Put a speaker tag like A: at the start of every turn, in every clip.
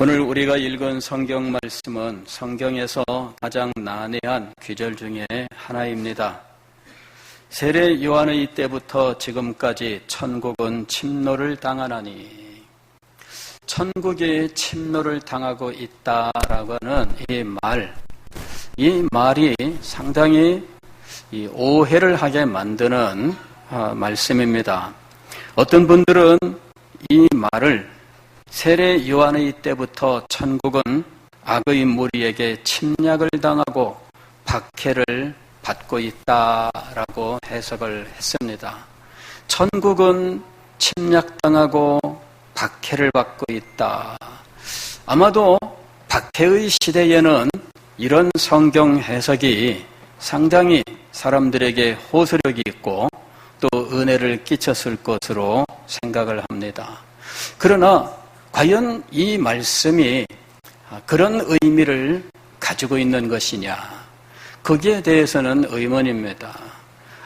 A: 오늘 우리가 읽은 성경 말씀은 성경에서 가장 난해한 귀절 중에 하나입니다. 세례 요한의 때부터 지금까지 천국은 침노를 당하나니, 천국이 침노를 당하고 있다라고 하는 이 말이 상당히 오해를 하게 만드는 말씀입니다. 어떤 분들은 이 말을 세례 요한의 때부터 천국은 악의 무리에게 침략을 당하고 박해를 받고 있다라고 해석을 했습니다. 천국은 침략당하고 박해를 받고 있다. 아마도 박해의 시대에는 이런 성경 해석이 상당히 사람들에게 호소력이 있고 또 은혜를 끼쳤을 것으로 생각을 합니다. 그러나 과연 이 말씀이 그런 의미를 가지고 있는 것이냐? 거기에 대해서는 의문입니다.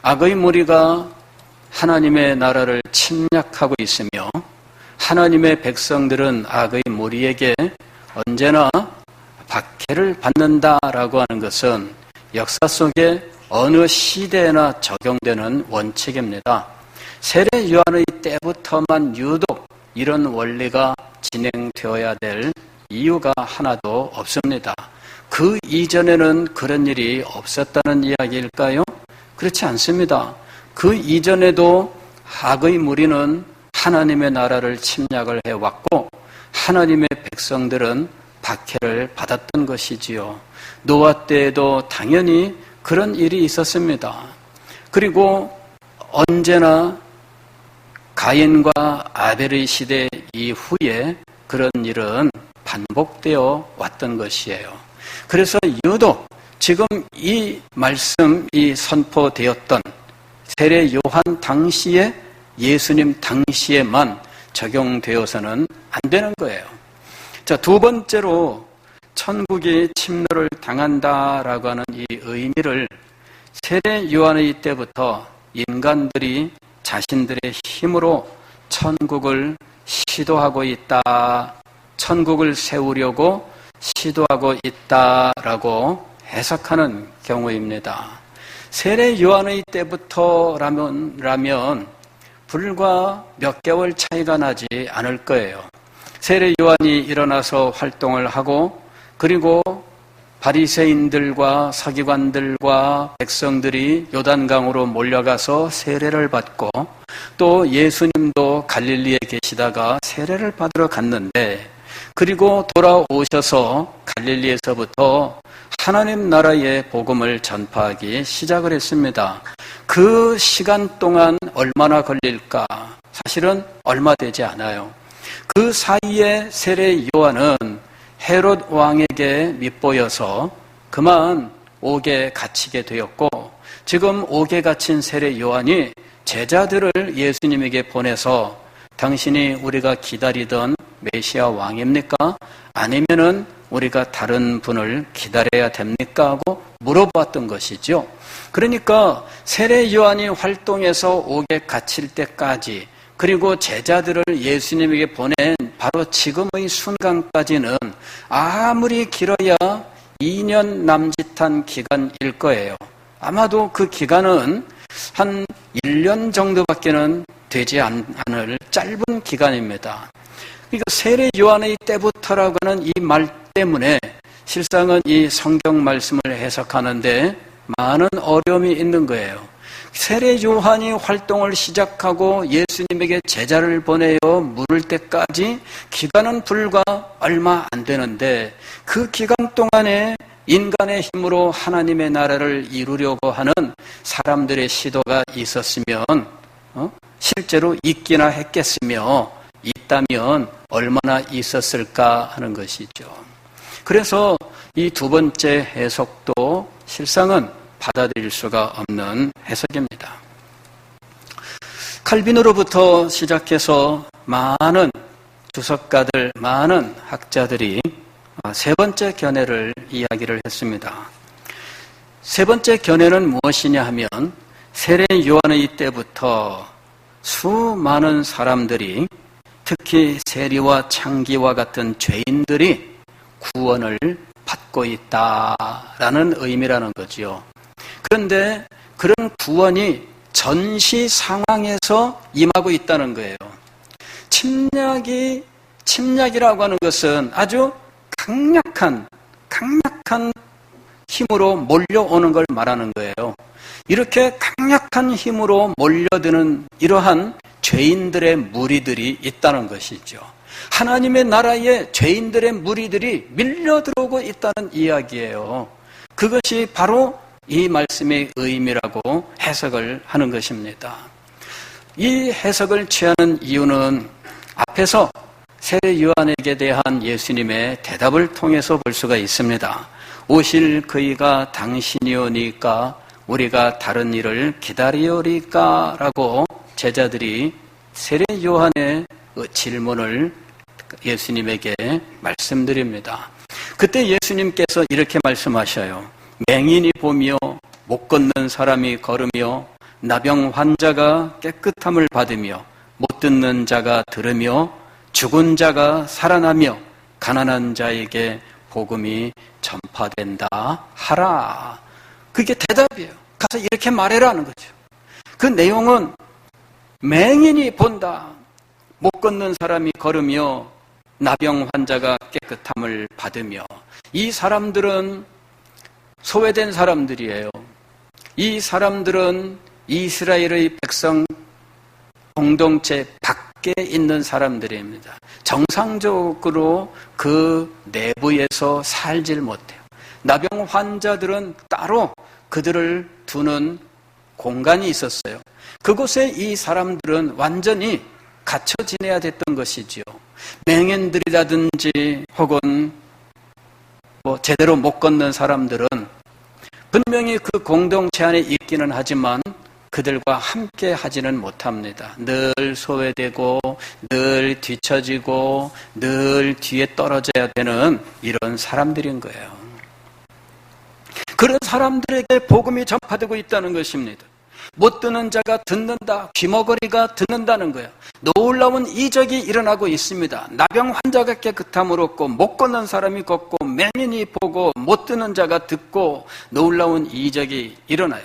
A: 악의 무리가 하나님의 나라를 침략하고 있으며 하나님의 백성들은 악의 무리에게 언제나 박해를 받는다라고 하는 것은 역사 속에 어느 시대에나 적용되는 원칙입니다. 세례 요한의 때부터만 유독 이런 원리가 진행되어야 될 이유가 하나도 없습니다. 그 이전에는 그런 일이 없었다는 이야기일까요? 그렇지 않습니다. 그 이전에도 악의 무리는 하나님의 나라를 침략을 해왔고 하나님의 백성들은 박해를 받았던 것이지요. 노아 때에도 당연히 그런 일이 있었습니다. 그리고 언제나 가인과 아벨의 시대 이후에 그런 일은 반복되어 왔던 것이에요. 그래서 유독 지금 이 말씀이 선포되었던 세례 요한 당시에 예수님 당시에만 적용되어서는 안 되는 거예요. 자, 두 번째로 천국이 침노를 당한다라고 하는 이 의미를 세례 요한의 때부터 인간들이 자신들의 힘으로 천국을 시도하고 있다, 천국을 세우려고 시도하고 있다라고 해석하는 경우입니다. 세례 요한의 때부터라면 불과 몇 개월 차이가 나지 않을 거예요. 세례 요한이 일어나서 활동을 하고 그리고 바리새인들과 서기관들과 백성들이 요단강으로 몰려가서 세례를 받고 또 예수님도 갈릴리에 계시다가 세례를 받으러 갔는데 그리고 돌아오셔서 갈릴리에서부터 하나님 나라의 복음을 전파하기 시작을 했습니다. 그 시간 동안 얼마나 걸릴까? 사실은 얼마 되지 않아요. 그 사이에 세례 요한은 헤롯 왕에게 밉보여서 그만 옥에 갇히게 되었고 지금 옥에 갇힌 세례 요한이 제자들을 예수님에게 보내서 당신이 우리가 기다리던 메시아 왕입니까? 아니면은 우리가 다른 분을 기다려야 됩니까? 하고 물어봤던 것이죠. 그러니까 세례 요한이 활동해서 옥에 갇힐 때까지 그리고 제자들을 예수님에게 보낸 바로 지금의 순간까지는 아무리 길어야 2년 남짓한 기간일 거예요. 아마도 그 기간은 한 1년 정도밖에는 되지 않을 짧은 기간입니다. 그러니까 세례 요한의 때부터라고 하는 이 말 때문에 실상은 이 성경 말씀을 해석하는데 많은 어려움이 있는 거예요. 세례 요한이 활동을 시작하고 예수님에게 제자를 보내어 물을 때까지 기간은 불과 얼마 안 되는데 그 기간 동안에 인간의 힘으로 하나님의 나라를 이루려고 하는 사람들의 시도가 있었으면 실제로 있기나 했겠으며 있다면 얼마나 있었을까 하는 것이죠. 그래서 이 두 번째 해석도 실상은 받아들일 수가 없는 해석입니다. 칼빈으로부터 시작해서 많은 주석가들, 많은 학자들이 세 번째 견해를 이야기를 했습니다. 세 번째 견해는 무엇이냐 하면 세례 요한의 때부터 수많은 사람들이 특히 세리와 창기와 같은 죄인들이 구원을 받고 있다라는 의미라는 거지요. 그런데 그런 구원이 전시 상황에서 임하고 있다는 거예요. 침략이라고 하는 것은 아주 강력한 힘으로 몰려오는 걸 말하는 거예요. 이렇게 강력한 힘으로 몰려드는 이러한 죄인들의 무리들이 있다는 것이죠. 하나님의 나라에 죄인들의 무리들이 밀려들어오고 있다는 이야기예요. 그것이 바로 이 말씀의 의미라고 해석을 하는 것입니다. 이 해석을 취하는 이유는 앞에서 세례 요한에게 대한 예수님의 대답을 통해서 볼 수가 있습니다. 오실 그이가 당신이오니까 우리가 다른 일을 기다리오리까 라고 제자들이 세례 요한의 질문을 예수님에게 말씀드립니다. 그때 예수님께서 이렇게 말씀하셔요. 맹인이 보며 못 걷는 사람이 걸으며 나병 환자가 깨끗함을 받으며 못 듣는 자가 들으며 죽은 자가 살아나며 가난한 자에게 복음이 전파된다 하라. 그게 대답이에요. 가서 이렇게 말해라는 거죠. 그 내용은 맹인이 본다. 못 걷는 사람이 걸으며 나병 환자가 깨끗함을 받으며, 이 사람들은 소외된 사람들이에요. 이 사람들은 이스라엘의 백성 공동체 밖에 있는 사람들입니다. 정상적으로 그 내부에서 살질 못해요. 나병 환자들은 따로 그들을 두는 공간이 있었어요. 그곳에 이 사람들은 완전히 갇혀 지내야 됐던 것이지요. 맹인들이라든지 혹은 제대로 못 걷는 사람들은 분명히 그 공동체 안에 있기는 하지만 그들과 함께 하지는 못합니다. 늘 소외되고 늘 뒤처지고 늘 뒤에 떨어져야 되는 이런 사람들인 거예요. 그런 사람들에게 복음이 전파되고 있다는 것입니다. 못 듣는 자가 듣는다, 귀머거리가 듣는다는 거예요. 놀라운 이적이 일어나고 있습니다. 나병 환자가 깨끗함을 얻고 못 걷는 사람이 걷고 맹인이 보고 못 듣는 자가 듣고 놀라운 이적이 일어나요.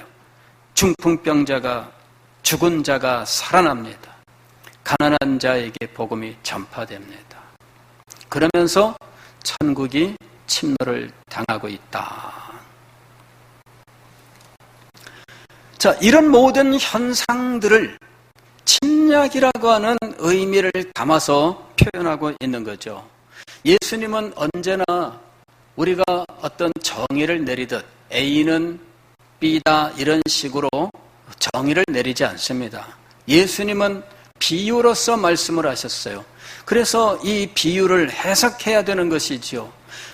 A: 중풍병자가, 죽은 자가 살아납니다. 가난한 자에게 복음이 전파됩니다. 그러면서 천국이 침노를 당하고 있다. 자, 이런 모든 현상들을 침략이라고 하는 의미를 담아서 표현하고 있는 거죠. 예수님은 언제나 우리가 어떤 정의를 내리듯 A는 B다 이런 식으로 정의를 내리지 않습니다. 예수님은 비유로서 말씀을 하셨어요. 그래서 이 비유를 해석해야 되는 것이지요.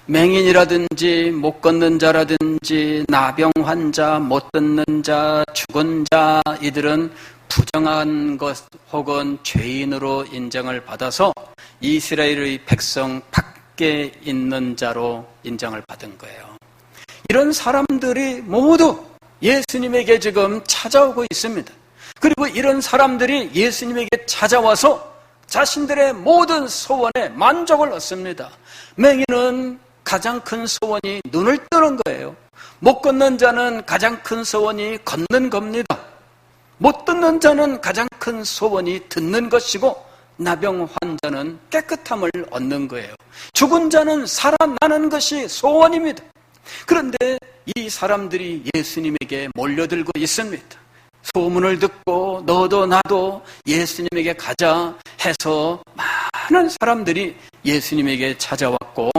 A: 맹인이라든지 못 걷는 자라든지 나병 환자, 못 듣는 자, 죽은 자, 이들은 부정한 것 혹은 죄인으로 인정을 받아서 이스라엘의 백성 밖에 있는 자로 인정을 받은 거예요. 이런 사람들이 모두 예수님에게 지금 찾아오고 있습니다. 그리고 이런 사람들이 예수님에게 찾아와서 자신들의 모든 소원에 만족을 얻습니다. 맹인은 가장 큰 소원이 눈을 뜨는 거예요. 못 걷는 자는 가장 큰 소원이 걷는 겁니다. 못 듣는 자는 가장 큰 소원이 듣는 것이고 나병 환자는 깨끗함을 얻는 거예요. 죽은 자는 살아나는 것이 소원입니다. 그런데 이 사람들이 예수님에게 몰려들고 있습니다. 소문을 듣고 너도 나도 예수님에게 가자 해서 많은 사람들이 예수님에게 찾아왔고,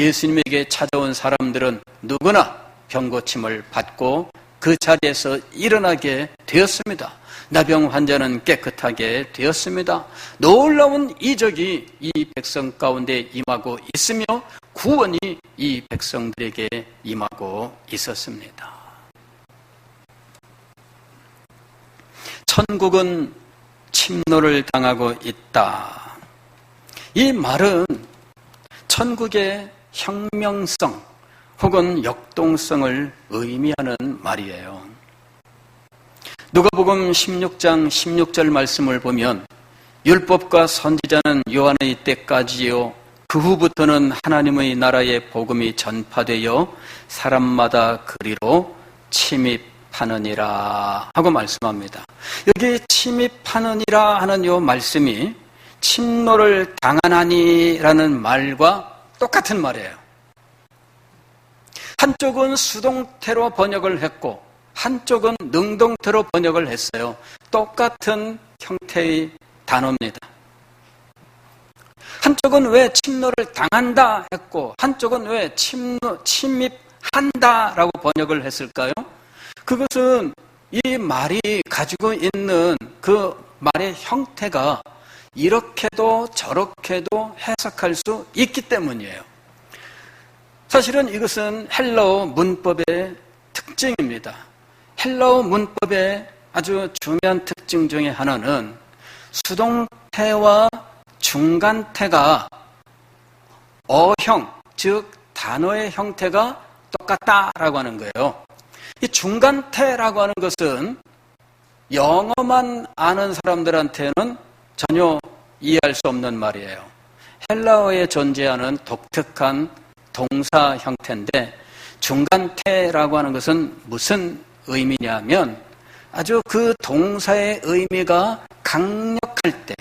A: 예수님에게 찾아온 사람들은 누구나 병고침을 받고 그 자리에서 일어나게 되었습니다. 나병 환자는 깨끗하게 되었습니다. 놀라운 이적이 이 백성 가운데 임하고 있으며 구원이 이 백성들에게 임하고 있었습니다. 천국은 침노를 당하고 있다. 이 말은 천국의 혁명성 혹은 역동성을 의미하는 말이에요. 누가복음 16장 16절 말씀을 보면 율법과 선지자는 요한의 때까지요 그 후부터는 하나님의 나라의 복음이 전파되어 사람마다 그리로 침입하느니라 하고 말씀합니다. 여기 침입하느니라 하는 요 말씀이 침노를 당하나니라는 말과 똑같은 말이에요. 한쪽은 수동태로 번역을 했고 한쪽은 능동태로 번역을 했어요. 똑같은 형태의 단어입니다. 한쪽은 왜 침노를 당한다 했고 한쪽은 왜 침입한다라고 번역을 했을까요? 그것은 이 말이 가지고 있는 그 말의 형태가 이렇게도 저렇게도 해석할 수 있기 때문이에요. 사실은 이것은 헬라어 문법의 특징입니다. 헬라어 문법의 아주 중요한 특징 중에 하나는 수동태와 중간태가 어형, 즉 단어의 형태가 똑같다라고 하는 거예요. 이 중간태라고 하는 것은 영어만 아는 사람들한테는 전혀 이해할 수 없는 말이에요. 헬라어에 존재하는 독특한 동사 형태인데 중간태라고 하는 것은 무슨 의미냐면 아주 그 동사의 의미가 강력할 때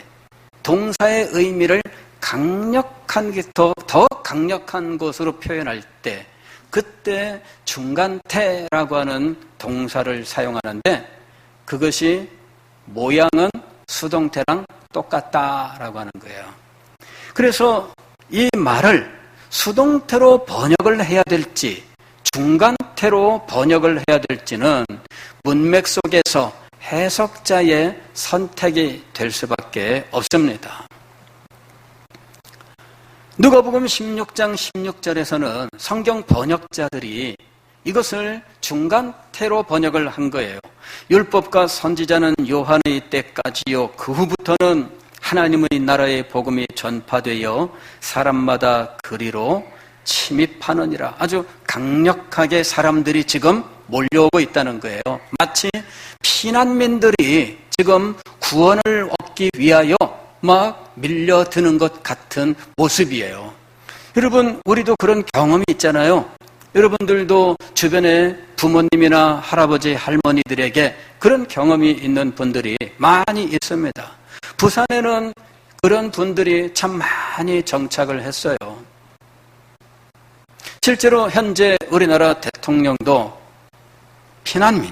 A: 동사의 의미를 강력한 게 더 강력한 것으로 표현할 때 그때 중간태라고 하는 동사를 사용하는데 그것이 모양은 수동태랑 똑같다라고 하는 거예요. 그래서 이 말을 수동태로 번역을 해야 될지 중간태로 번역을 해야 될지는 문맥 속에서 해석자의 선택이 될 수밖에 없습니다. 누가복음 16장 16절에서는 성경 번역자들이 이것을 중간태로 번역을 한 거예요. 율법과 선지자는 요한의 때까지요 그 후부터는 하나님의 나라의 복음이 전파되어 사람마다 그리로 침입하느니라. 아주 강력하게 사람들이 지금 몰려오고 있다는 거예요. 마치 피난민들이 지금 구원을 얻기 위하여 막 밀려드는 것 같은 모습이에요. 여러분, 우리도 그런 경험이 있잖아요. 여러분들도 주변에 부모님이나 할아버지, 할머니들에게 그런 경험이 있는 분들이 많이 있습니다. 부산에는 그런 분들이 참 많이 정착을 했어요. 실제로 현재 우리나라 대통령도 피난민.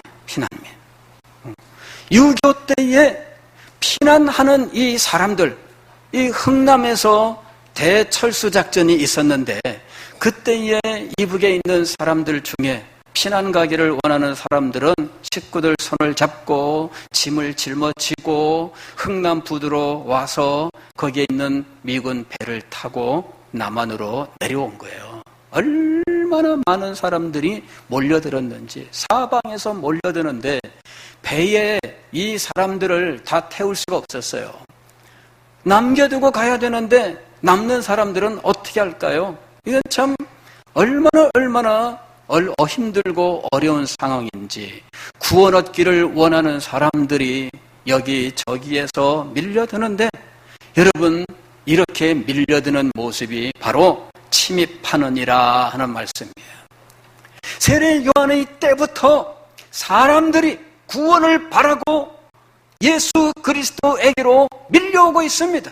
A: 6.25 때에 피난하는 이 사람들, 이 흥남에서 대철수작전이 있었는데 그때에 이북에 있는 사람들 중에 피난 가기를 원하는 사람들은 식구들 손을 잡고 짐을 짊어지고 흥남 부두로 와서 거기에 있는 미군 배를 타고 남한으로 내려온 거예요. 얼마나 많은 사람들이 몰려들었는지 사방에서 몰려드는데 배에 이 사람들을 다 태울 수가 없었어요. 남겨두고 가야 되는데 남는 사람들은 어떻게 할까요? 이건 참 얼마나 힘들고 어려운 상황인지 구원 얻기를 원하는 사람들이 여기저기에서 밀려드는데 여러분 이렇게 밀려드는 모습이 바로 침입하느니라 하는 말씀이에요. 세례 요한의 때부터 사람들이 구원을 바라고 예수 그리스도에게로 밀려오고 있습니다.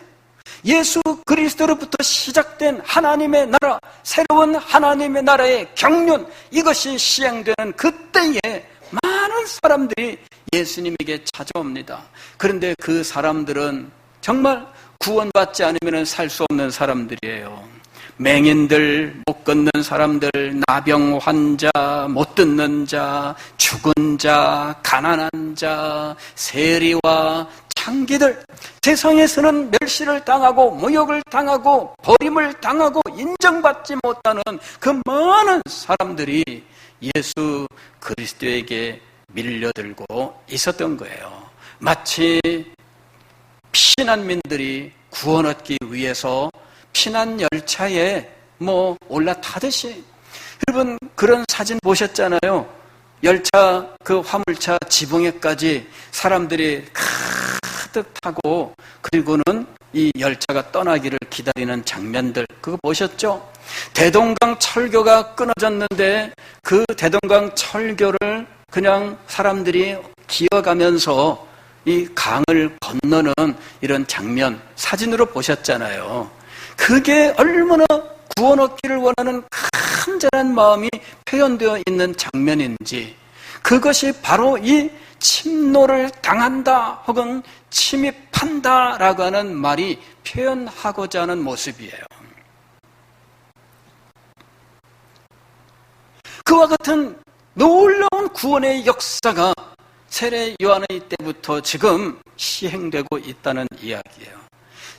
A: 예수 그리스도로부터 시작된 하나님의 나라, 새로운 하나님의 나라의 경륜, 이것이 시행되는 그때에 많은 사람들이 예수님에게 찾아옵니다. 그런데 그 사람들은 정말 구원받지 않으면 살 수 없는 사람들이에요. 맹인들, 못 걷는 사람들, 나병 환자, 못 듣는 자, 죽은 자, 가난한 자, 세리와 창기들, 세상에서는 멸시를 당하고 모욕을 당하고 버림을 당하고 인정받지 못하는 그 많은 사람들이 예수 그리스도에게 밀려들고 있었던 거예요. 마치 피난민들이 구원 얻기 위해서 피난 열차에 올라타듯이. 여러분 그런 사진 보셨잖아요. 열차 그 화물차 지붕에까지 사람들이 큰 가득 타고 그리고는 이 열차가 떠나기를 기다리는 장면들, 그거 보셨죠? 대동강 철교가 끊어졌는데 그 대동강 철교를 그냥 사람들이 기어가면서 이 강을 건너는 이런 장면 사진으로 보셨잖아요. 그게 얼마나 구원 얻기를 원하는 간절한 마음이 표현되어 있는 장면인지, 그것이 바로 이 침노를 당한다 혹은 침입한다라고 하는 말이 표현하고자 하는 모습이에요. 그와 같은 놀라운 구원의 역사가 세례 요한의 때부터 지금 시행되고 있다는 이야기예요.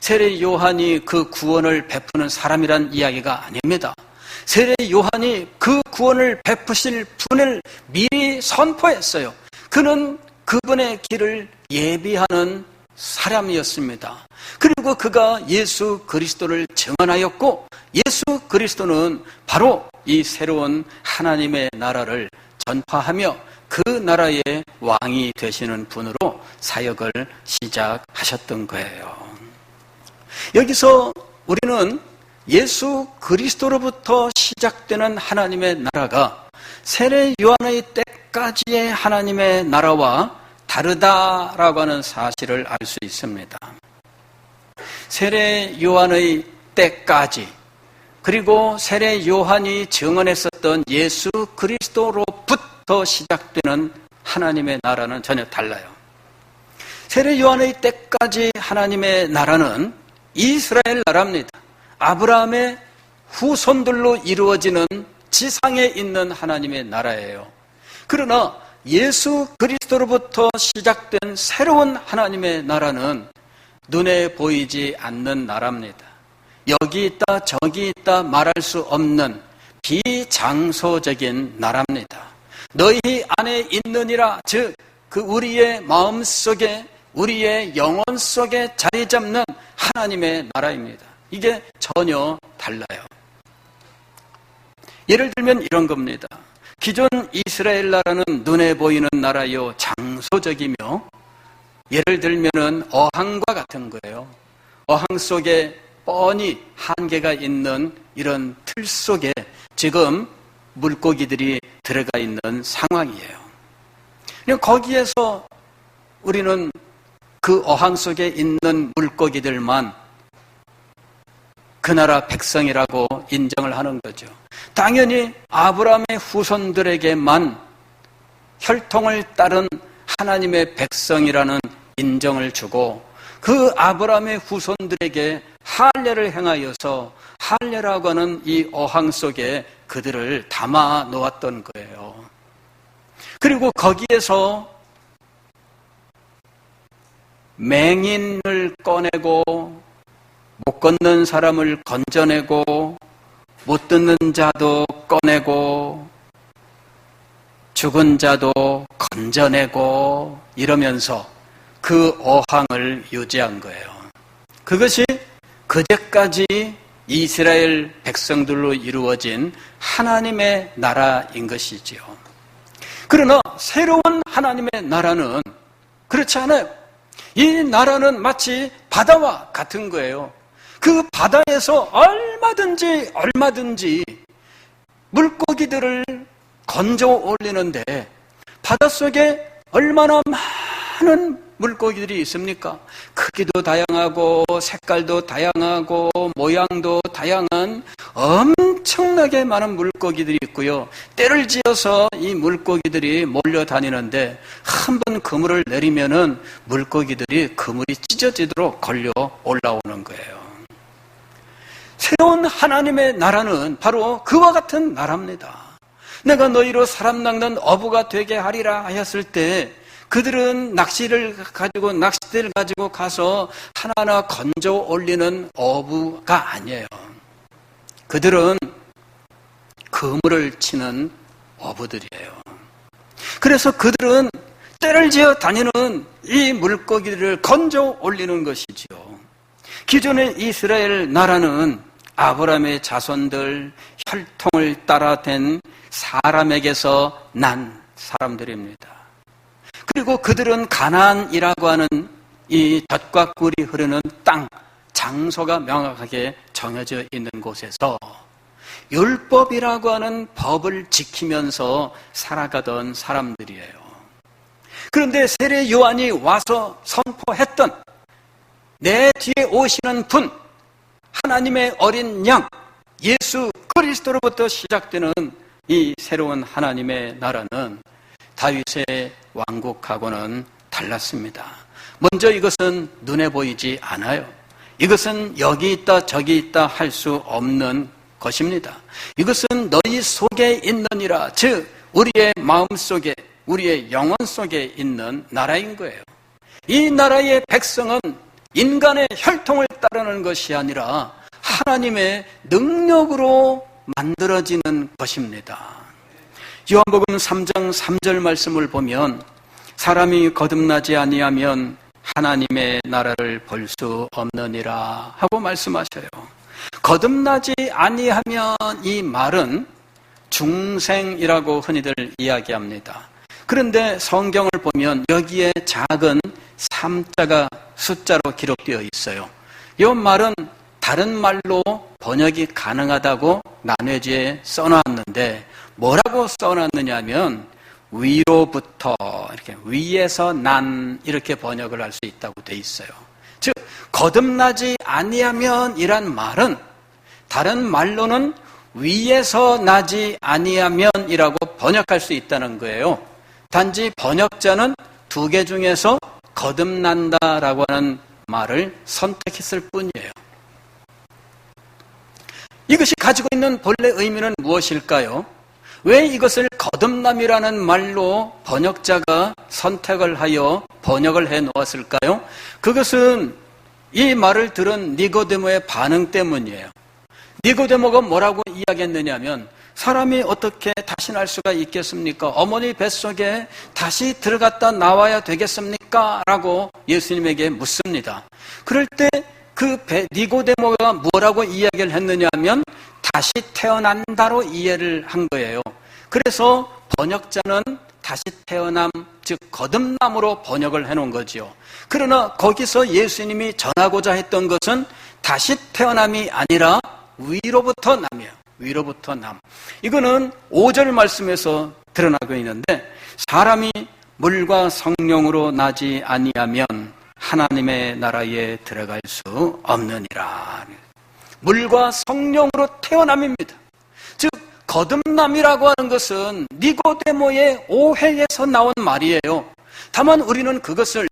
A: 세례 요한이 그 구원을 베푸는 사람이란 이야기가 아닙니다. 세례 요한이 그 구원을 베푸실 분을 미리 선포했어요. 그는 그분의 길을 예비하는 사람이었습니다. 그리고 그가 예수 그리스도를 증언하였고, 예수 그리스도는 바로 이 새로운 하나님의 나라를 전파하며 그 나라의 왕이 되시는 분으로 사역을 시작하셨던 거예요. 여기서 우리는 예수 그리스도로부터 시작되는 하나님의 나라가 세례 요한의 때까지의 하나님의 나라와 다르다라고 하는 사실을 알 수 있습니다. 세례 요한의 때까지, 그리고 세례 요한이 증언했었던 예수 그리스도로부터 시작되는 하나님의 나라는 전혀 달라요. 세례 요한의 때까지 하나님의 나라는 이스라엘 나라입니다. 아브라함의 후손들로 이루어지는 지상에 있는 하나님의 나라예요. 그러나 예수 그리스도로부터 시작된 새로운 하나님의 나라는 눈에 보이지 않는 나라입니다. 여기 있다 저기 있다 말할 수 없는 비장소적인 나라입니다. 너희 안에 있느니라, 즉 그 우리의 마음 속에, 우리의 영혼 속에 자리 잡는 하나님의 나라입니다. 이게 전혀 달라요. 예를 들면 이런 겁니다. 기존 이스라엘 나라는 눈에 보이는 나라요, 장소적이며, 예를 들면은 어항과 같은 거예요. 어항 속에 뻔히 한계가 있는 이런 틀 속에 지금 물고기들이 들어가 있는 상황이에요. 거기에서 우리는 그 어항 속에 있는 물고기들만 그 나라 백성이라고 인정을 하는 거죠. 당연히 아브라함의 후손들에게만 혈통을 따른 하나님의 백성이라는 인정을 주고, 그 아브라함의 후손들에게 할례를 행하여서 할례라고 하는 이 어항 속에 그들을 담아 놓았던 거예요. 그리고 거기에서 맹인을 꺼내고, 못 걷는 사람을 건져내고, 못 듣는 자도 꺼내고, 죽은 자도 건져내고, 이러면서 그 어항을 유지한 거예요. 그것이 그제까지 이스라엘 백성들로 이루어진 하나님의 나라인 것이지요. 그러나 새로운 하나님의 나라는 그렇지 않아요. 이 나라는 마치 바다와 같은 거예요. 그 바다에서 얼마든지 물고기들을 건져 올리는데, 바닷속에 얼마나 많은 물고기들이 있습니까? 크기도 다양하고 색깔도 다양하고 모양도 다양한 엄청나게 많은 물고기들이 있고요. 때를 지어서 이 물고기들이 몰려다니는데 한 번 그물을 내리면은 물고기들이 그물이 찢어지도록 걸려 올라오는 거예요. 새로운 하나님의 나라는 바로 그와 같은 나라입니다. 내가 너희로 사람 낚는 어부가 되게 하리라 하였을 때, 그들은 낚시대를 가지고 가서 하나하나 건져 올리는 어부가 아니에요. 그들은 그물을 치는 어부들이에요. 그래서 그들은 때를 지어 다니는 이 물고기들을 건져 올리는 것이지요. 기존의 이스라엘 나라는 아브라함의 자손들, 혈통을 따라 된 사람에게서 난 사람들입니다. 그리고 그들은 가나안이라고 하는 이 젖과 꿀이 흐르는 땅, 장소가 명확하게 정해져 있는 곳에서 율법이라고 하는 법을 지키면서 살아가던 사람들이에요. 그런데 세례 요한이 와서 선포했던 내 뒤에 오시는 분, 하나님의 어린 양, 예수 그리스도로부터 시작되는 이 새로운 하나님의 나라는 다윗의 왕국하고는 달랐습니다. 먼저 이것은 눈에 보이지 않아요. 이것은 여기 있다 저기 있다 할 수 없는 것입니다. 이것은 너희 속에 있느니라, 즉 우리의 마음속에, 우리의 영혼 속에 있는 나라인 거예요. 이 나라의 백성은 인간의 혈통을 따르는 것이 아니라 하나님의 능력으로 만들어지는 것입니다. 요한복음 3장 3절 말씀을 보면 사람이 거듭나지 아니하면 하나님의 나라를 볼 수 없느니라 하고 말씀하셔요. 거듭나지 아니하면, 이 말은 중생이라고 흔히들 이야기합니다. 그런데 성경을 보면 여기에 작은 3자가 숫자로 기록되어 있어요. 이 말은 다른 말로 번역이 가능하다고 난회지에 써놨는데, 뭐라고 써놨느냐면 위로부터, 이렇게 위에서 난, 이렇게 번역을 할 수 있다고 돼 있어요. 즉 거듭나지 아니하면 이란 말은 다른 말로는 위에서 나지 아니하면 이라고 번역할 수 있다는 거예요. 단지 번역자는 두 개 중에서 거듭난다라고 하는 말을 선택했을 뿐이에요. 이것이 가지고 있는 본래 의미는 무엇일까요? 왜 이것을 거듭남이라는 말로 번역자가 선택을 하여 번역을 해 놓았을까요? 그것은 이 말을 들은 니고데모의 반응 때문이에요. 니고데모가 뭐라고 이야기했느냐면, 사람이 어떻게 다시 날 수가 있겠습니까? 어머니 뱃속에 다시 들어갔다 나와야 되겠습니까? 라고 예수님에게 묻습니다. 그럴 때 그 니고데모가 뭐라고 이야기를 했느냐면 다시 태어난다로 이해를 한 거예요. 그래서 번역자는 다시 태어남, 즉 거듭남으로 번역을 해놓은 거지요. 그러나 거기서 예수님이 전하고자 했던 것은 다시 태어남이 아니라 위로부터 남이에요. 위로부터 남. 이거는 5절 말씀에서 드러나고 있는데, 사람이 물과 성령으로 나지 아니하면 하나님의 나라에 들어갈 수 없느니라. 물과 성령으로 태어남입니다. 즉 거듭남이라고 하는 것은 니고데모의 오해에서 나온 말이에요. 다만 우리는 그것을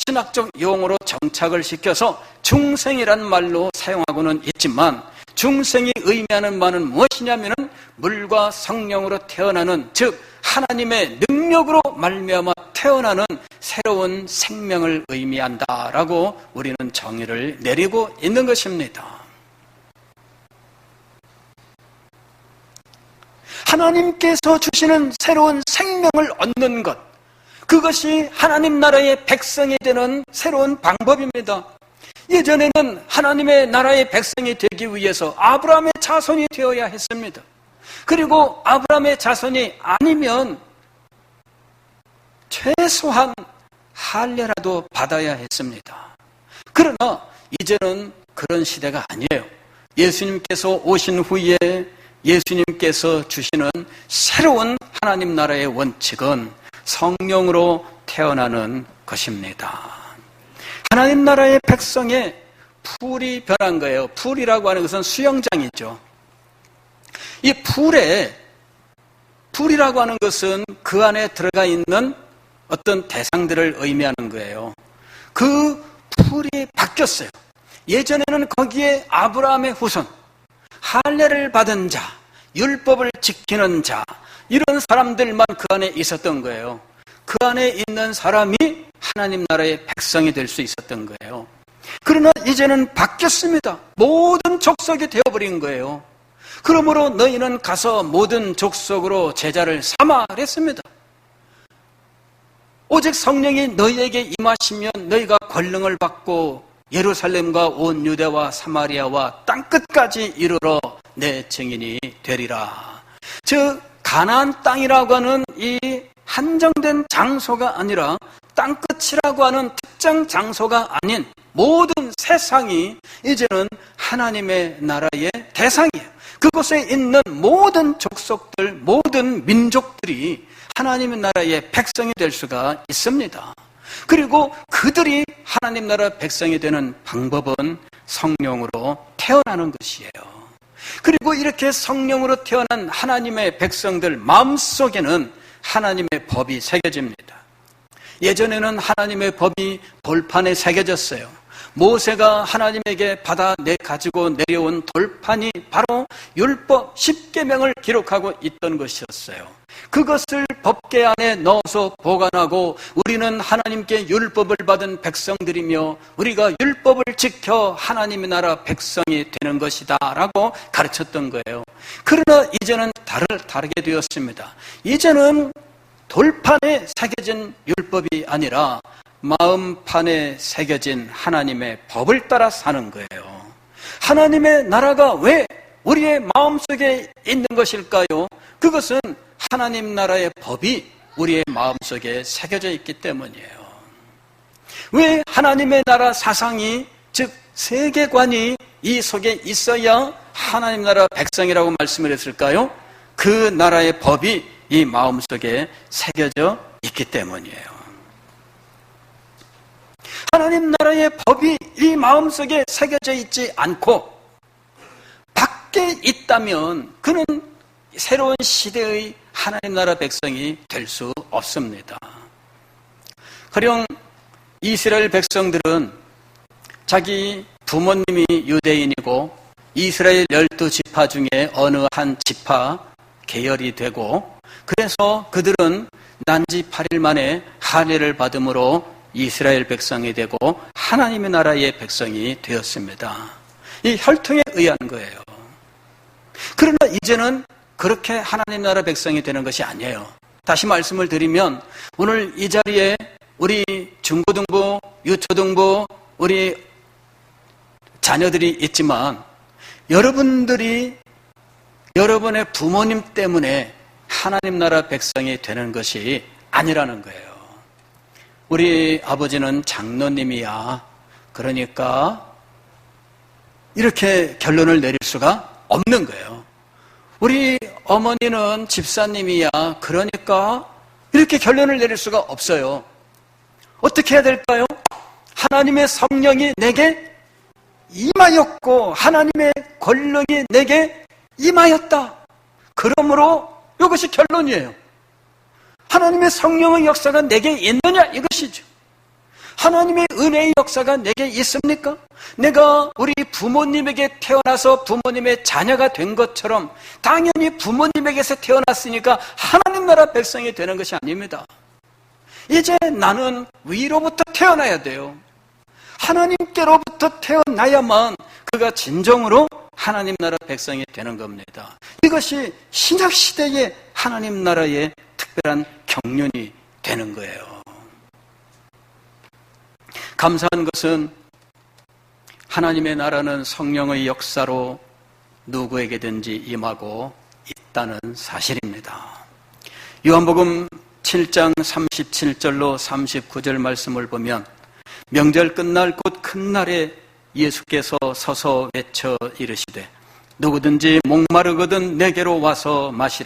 A: 신학적 용어로 정착을 시켜서 중생이란 말로 사용하고는 있지만, 중생이 의미하는 말은 무엇이냐면 물과 성령으로 태어나는, 즉 하나님의 능력으로 말미암아 태어나는 새로운 생명을 의미한다라고 우리는 정의를 내리고 있는 것입니다. 하나님께서 주시는 새로운 생명을 얻는 것, 그것이 하나님 나라의 백성이 되는 새로운 방법입니다. 예전에는 하나님의 나라의 백성이 되기 위해서 아브라함의 자손이 되어야 했습니다. 그리고 아브라함의 자손이 아니면 최소한 할례라도 받아야 했습니다. 그러나 이제는 그런 시대가 아니에요. 예수님께서 오신 후에 예수님께서 주시는 새로운 하나님 나라의 원칙은 성령으로 태어나는 것입니다. 하나님 나라의 백성의 풀이 변한 거예요. 풀이라고 하는 것은 수영장이죠. 이 풀이라고 하는 것은 그 안에 들어가 있는 어떤 대상들을 의미하는 거예요. 그 풀이 바뀌었어요. 예전에는 거기에 아브라함의 후손, 할례를 받은 자, 율법을 지키는 자, 이런 사람들만 그 안에 있었던 거예요. 그 안에 있는 사람이 하나님 나라의 백성이 될 수 있었던 거예요. 그러나 이제는 바뀌었습니다. 모든 족속이 되어버린 거예요. 그러므로 너희는 가서 모든 족속으로 제자를 삼아 그랬습니다. 오직 성령이 너희에게 임하시면 너희가 권능을 받고 예루살렘과 온 유대와 사마리아와 땅끝까지 이르러 내 증인이 되리라. 즉 가나안 땅이라고 하는 이 한정된 장소가 아니라 땅끝이라고 하는 특정 장소가 아닌 모든 세상이 이제는 하나님의 나라의 대상이에요. 그곳에 있는 모든 족속들, 모든 민족들이 하나님의 나라의 백성이 될 수가 있습니다. 그리고 그들이 하나님 나라 백성이 되는 방법은 성령으로 태어나는 것이에요. 그리고 이렇게 성령으로 태어난 하나님의 백성들 마음속에는 하나님의 법이 새겨집니다. 예전에는 하나님의 법이 돌판에 새겨졌어요. 모세가 하나님에게 받아 가지고 내려온 돌판이 바로 율법 10계명을 기록하고 있던 것이었어요. 그것을 법궤 안에 넣어서 보관하고 우리는 하나님께 율법을 받은 백성들이며 우리가 율법을 지켜 하나님의 나라 백성이 되는 것이다 라고 가르쳤던 거예요. 그러나 이제는 다르게 되었습니다. 이제는 돌판에 새겨진 율법이 아니라 마음판에 새겨진 하나님의 법을 따라 사는 거예요. 하나님의 나라가 왜 우리의 마음속에 있는 것일까요? 그것은 하나님 나라의 법이 우리의 마음속에 새겨져 있기 때문이에요. 왜 하나님의 나라 사상이, 즉 세계관이 이 속에 있어야 하나님 나라 백성이라고 말씀을 했을까요? 그 나라의 법이 이 마음속에 새겨져 있기 때문이에요. 하나님 나라의 법이 이 마음속에 새겨져 있지 않고 밖에 있다면 그는 새로운 시대의 하나님 나라 백성이 될 수 없습니다. 가령 이스라엘 백성들은 자기 부모님이 유대인이고 이스라엘 12지파 중에 어느 한 지파 계열이 되고 그래서 그들은 난지 8일 만에 할례를 받음으로 이스라엘 백성이 되고 하나님의 나라의 백성이 되었습니다. 이 혈통에 의한 거예요. 그러나 이제는 그렇게 하나님 나라 백성이 되는 것이 아니에요. 다시 말씀을 드리면 오늘 이 자리에 우리 중고등부, 유초등부, 우리 자녀들이 있지만 여러분들이 여러분의 부모님 때문에 하나님 나라 백성이 되는 것이 아니라는 거예요. 우리 아버지는 장로님이야. 그러니까 이렇게 결론을 내릴 수가 없는 거예요. 우리 어머니는 집사님이야. 그러니까 이렇게 결론을 내릴 수가 없어요. 어떻게 해야 될까요? 하나님의 성령이 내게 임하였고 하나님의 권능이 내게 임하였다. 그러므로 이것이 결론이에요. 하나님의 성령의 역사가 내게 있느냐 이것이죠. 하나님의 은혜의 역사가 내게 있습니까? 내가 우리 부모님에게 태어나서 부모님의 자녀가 된 것처럼 당연히 부모님에게서 태어났으니까 하나님 나라 백성이 되는 것이 아닙니다. 이제 나는 위로부터 태어나야 돼요. 하나님께로부터 태어나야만 그가 진정으로 하나님 나라 백성이 되는 겁니다. 이것이 신약시대의 하나님 나라의 특별한 경륜이 되는 거예요. 감사한 것은 하나님의 나라는 성령의 역사로 누구에게든지 임하고 있다는 사실입니다. 요한복음 7장 37절로 39절 말씀을 보면 명절 끝날 곧 큰 날에 예수께서 서서 외쳐 이르시되 누구든지 목마르거든 내게로 와서 마시라.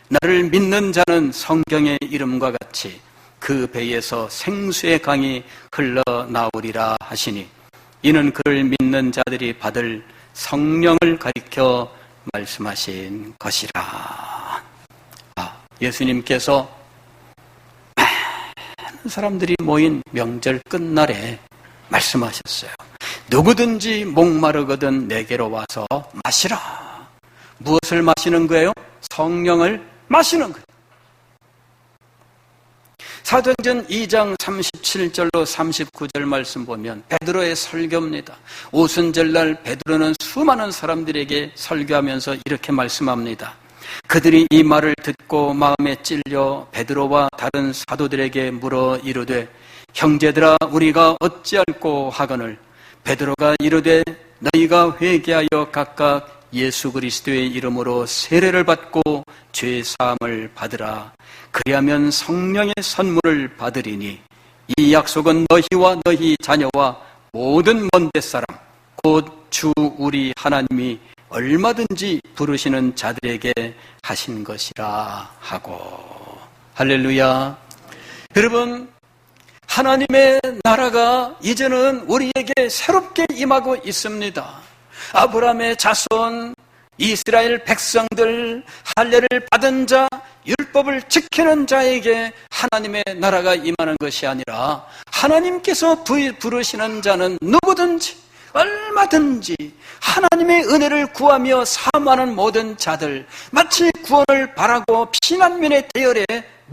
A: 나를 믿는 자는 성경의 이름과 같이 그 배에서 생수의 강이 흘러나오리라 하시니 이는 그를 믿는 자들이 받을 성령을 가리켜 말씀하신 것이라. 예수님께서 많은 사람들이 모인 명절 끝날에 말씀하셨어요. 누구든지 목마르거든 내게로 와서 마시라. 무엇을 마시는 거예요? 성령을 마시는 거예요. 사도행전 2장 37절로 39절 말씀 보면 베드로의 설교입니다. 오순절날 베드로는 수많은 사람들에게 설교하면서 이렇게 말씀합니다. 그들이 이 말을 듣고 마음에 찔려 베드로와 다른 사도들에게 물어 이르되 형제들아 우리가 어찌할꼬 하거늘 베드로가 이르되 너희가 회개하여 각각 예수 그리스도의 이름으로 세례를 받고 죄 사함을 받으라. 그리하면 성령의 선물을 받으리니 이 약속은 너희와 너희 자녀와 모든 먼 뱃사람 곧 주 우리 하나님이 얼마든지 부르시는 자들에게 하신 것이라 하고. 할렐루야. 여러분, 하나님의 나라가 이제는 우리에게 새롭게 임하고 있습니다. 아브라함의 자손, 이스라엘 백성들, 할례를 받은 자, 율법을 지키는 자에게 하나님의 나라가 임하는 것이 아니라 하나님께서 부르시는 자는 누구든지 얼마든지 하나님의 은혜를 구하며 사모하는 모든 자들, 마치 구원을 바라고 피난민의 대열에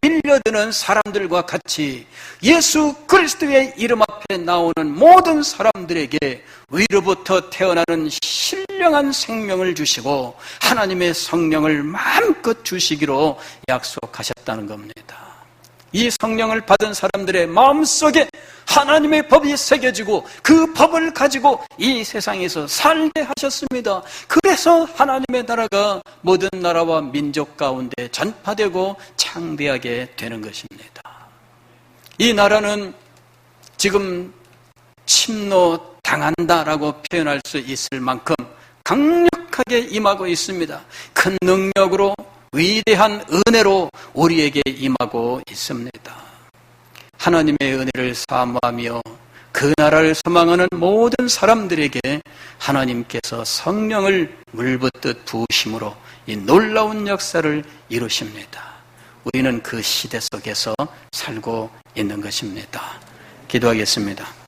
A: 밀려드는 사람들과 같이 예수 그리스도의 이름 앞에 나오는 모든 사람들에게 위로부터 태어나는 신령한 생명을 주시고 하나님의 성령을 마음껏 주시기로 약속하셨다는 겁니다. 이 성령을 받은 사람들의 마음속에 하나님의 법이 새겨지고 그 법을 가지고 이 세상에서 살게 하셨습니다. 그래서 하나님의 나라가 모든 나라와 민족 가운데 전파되고 창대하게 되는 것입니다. 이 나라는 지금 침노당한다라고 표현할 수 있을 만큼 강력하게 임하고 있습니다. 큰 능력으로 위대한 은혜로 우리에게 임하고 있습니다. 하나님의 은혜를 사모하며 그 나라를 소망하는 모든 사람들에게 하나님께서 성령을 물붓듯 부으심으로 이 놀라운 역사를 이루십니다. 우리는 그 시대 속에서 살고 있는 것입니다. 기도하겠습니다.